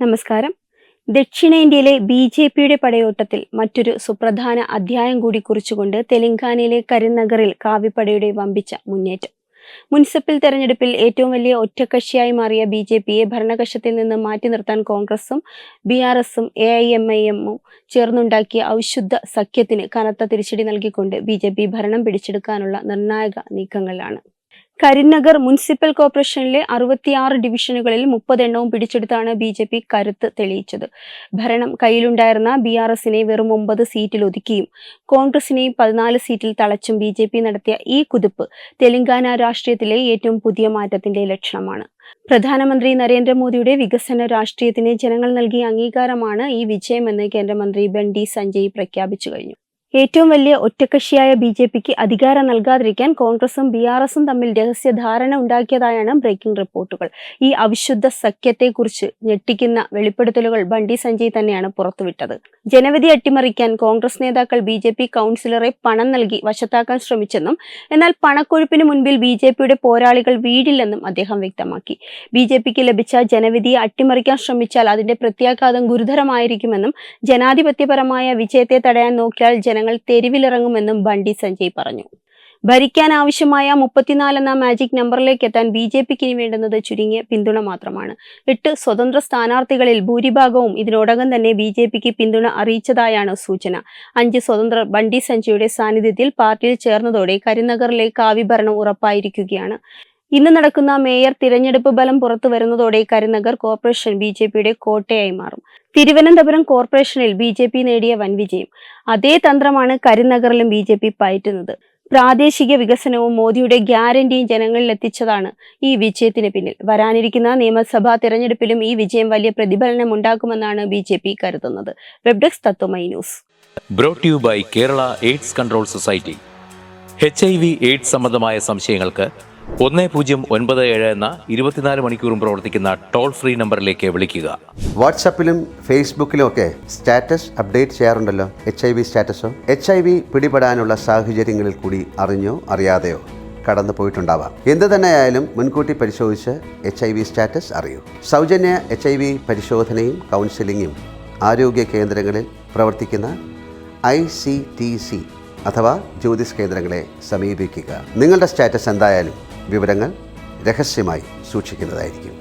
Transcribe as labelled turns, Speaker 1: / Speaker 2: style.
Speaker 1: നമസ്കാരം. ദക്ഷിണേന്ത്യയിലെ ബി.ജെ.പിയുടെ പടയോട്ടത്തിൽ മറ്റൊരു സുപ്രധാന അധ്യായം കൂടി കുറിച്ചുകൊണ്ട് തെലങ്കാനയിലെ കരിനഗറിൽ കാവിപ്പടയുടെ വമ്പിച്ച മുന്നേറ്റം. മുനിസിപ്പൽ തെരഞ്ഞെടുപ്പിൽ ഏറ്റവും വലിയ ഒറ്റക്കക്ഷിയായി മാറിയ ബി.ജെ.പിയെ ഭരണകക്ഷത്തിൽ നിന്ന് മാറ്റി നിർത്താൻ കോൺഗ്രസും ബി.ആർ.എസും എ.ഐ.എം.ഐ.എമ്മും ചേർന്നുണ്ടാക്കിയ ഔഷുദ്ധ സഖ്യത്തിന് കനത്ത തിരിച്ചടി നൽകിക്കൊണ്ട് ബി.ജെ.പി ഭരണം പിടിച്ചെടുക്കാനുള്ള നിർണായക നീക്കങ്ങളിലാണ്. കരിനഗർ മുനിസിപ്പൽ കോർപ്പറേഷനിലെ 66 ഡിവിഷനുകളിൽ 30 എണ്ണവും പിടിച്ചെടുത്താണ് ബി.ജെ.പി കരുത്ത് തെളിയിച്ചത്. ഭരണം കയ്യിലുണ്ടായിരുന്ന ബി.ആർ.എസിനെ വെറും 9 സീറ്റിൽ ഒതുക്കിയും കോൺഗ്രസിനെയും 14 സീറ്റിൽ തളച്ചും ബി.ജെ.പി നടത്തിയ ഈ കുതിപ്പ് തെലങ്കാന രാഷ്ട്രീയത്തിലെ ഏറ്റവും പുതിയ മാറ്റത്തിന്റെ ലക്ഷണമാണ്. പ്രധാനമന്ത്രി നരേന്ദ്രമോദിയുടെ വികസന രാഷ്ട്രീയത്തിന് ജനങ്ങൾ നൽകിയ അംഗീകാരമാണ് ഈ വിജയമെന്ന് കേന്ദ്രമന്ത്രി ബണ്ടി സഞ്ജയ് പ്രഖ്യാപിച്ചു കഴിഞ്ഞു. ഏറ്റവും വലിയ ഒറ്റക്കക്ഷിയായ ബി.ജെ.പിക്ക് അധികാരം നൽകാതിരിക്കാൻ കോൺഗ്രസും ബി.ആർ.എസും തമ്മിൽ രഹസ്യ ധാരണ ഉണ്ടാക്കിയതായാണ് ബ്രേക്കിംഗ് റിപ്പോർട്ടുകൾ. ഈ അവിശുദ്ധ സഖ്യത്തെക്കുറിച്ച് ഞെട്ടിക്കുന്ന വെളിപ്പെടുത്തലുകൾ ബണ്ടി സഞ്ജയ് തന്നെയാണ് പുറത്തുവിട്ടത്. ജനവിധി അട്ടിമറിക്കാൻ കോൺഗ്രസ് നേതാക്കൾ ബി.ജെ.പി കൗൺസിലറെ പണം നൽകി വശത്താക്കാൻ ശ്രമിച്ചെന്നും എന്നാൽ പണക്കൊഴുപ്പിന് മുൻപിൽ ബി.ജെ.പിയുടെ പോരാളികൾ വീഴില്ലെന്നും അദ്ദേഹം വ്യക്തമാക്കി. ബി.ജെ.പിക്ക് ലഭിച്ച ജനവിധിയെ അട്ടിമറിക്കാൻ ശ്രമിച്ചാൽ അതിന്റെ പ്രത്യാഘാതം ഗുരുതരമായിരിക്കുമെന്നും ജനാധിപത്യപരമായ വിജയത്തെ തടയാൻ നോക്കിയാൽ ജനങ്ങൾ തെരുവിലിറങ്ങുമെന്നും ബണ്ടി സഞ്ജയ് പറഞ്ഞു. ഭരിക്കാൻ ആവശ്യമായ 34 എന്ന മാജിക് നമ്പറിലേക്ക് എത്താൻ ബി.ജെ.പിക്ക് ഇനി വേണ്ടുന്നത് ചുരുങ്ങിയ പിന്തുണ മാത്രമാണ്. 8 സ്വതന്ത്ര സ്ഥാനാർത്ഥികളിൽ ഭൂരിഭാഗവും ഇതിനോടകം തന്നെ ബി.ജെ.പിക്ക് പിന്തുണ അറിയിച്ചതായാണ് സൂചന. 5 സ്വതന്ത്രർ ബണ്ടി സഞ്ജയുടെ സാന്നിധ്യത്തിൽ പാർട്ടിയിൽ ചേർന്നതോടെ കരിനഗറിലെ കാവ്യഭരണം ഉറപ്പായിരിക്കുകയാണ്. ഇന്ന് നടക്കുന്ന മേയർ തിരഞ്ഞെടുപ്പ് ഫലം പുറത്തു വരുന്നതോടെ കരിനഗർ കോർപ്പറേഷൻ ബി.ജെ.പിയുടെ കോട്ടയായി മാറും. തിരുവനന്തപുരം കോർപ്പറേഷനിൽ ബി.ജെ.പി നേടിയ വൻ വിജയം. അതേ തന്ത്രമാണ് കരിനഗറിലും ബി.ജെ.പി പയറ്റുന്നത്. പ്രാദേശിക വികസനവും മോദിയുടെ ഗ്യാരണ്ടിയും ജനങ്ങളിൽ എത്തിച്ചതാണ് ഈ വിജയത്തിന് പിന്നിൽ. വരാനിരിക്കുന്ന നിയമസഭാ തിരഞ്ഞെടുപ്പിലും ഈ വിജയം വലിയ പ്രതിഫലനം ഉണ്ടാക്കുമെന്നാണ് ബി.ജെ.പി കരുതുന്നത്. Web desk Tatwamayi news.
Speaker 2: Brought you by Kerala AIDS control society. HIV AIDS സംബന്ധമായ സംശയങ്ങൾക്ക് 1097 എന്ന 24 മണിക്കൂറും പ്രവർത്തിക്കുന്ന ടോൾ ഫ്രീ നമ്പറിലേക്ക് വിളിക്കുക.
Speaker 3: വാട്സാപ്പിലും ഫേസ്ബുക്കിലും ഒക്കെ സ്റ്റാറ്റസ് അപ്ഡേറ്റ് ചെയ്യാറുണ്ടല്ലോ. HIV സ്റ്റാറ്റസോ HIV പിടിപെടാനുള്ള സാഹചര്യങ്ങളിൽ കൂടി അറിഞ്ഞോ അറിയാതെയോ കടന്നു പോയിട്ടുണ്ടാവാം. എന്ത് തന്നെയായാലും മുൻകൂട്ടി പരിശോധിച്ച് HIV സ്റ്റാറ്റസ് അറിയൂ. സൗജന്യ HIV പരിശോധനയും കൗൺസിലിങ്ങും ആരോഗ്യ കേന്ദ്രങ്ങളിൽ പ്രവർത്തിക്കുന്ന ICTC അഥവാ ജ്യോതിസ് കേന്ദ്രങ്ങളെ സമീപിക്കുക. നിങ്ങളുടെ സ്റ്റാറ്റസ് എന്തായാലും വിവരങ്ങൾ രഹസ്യമായി സൂക്ഷിക്കുന്നതായിരിക്കും.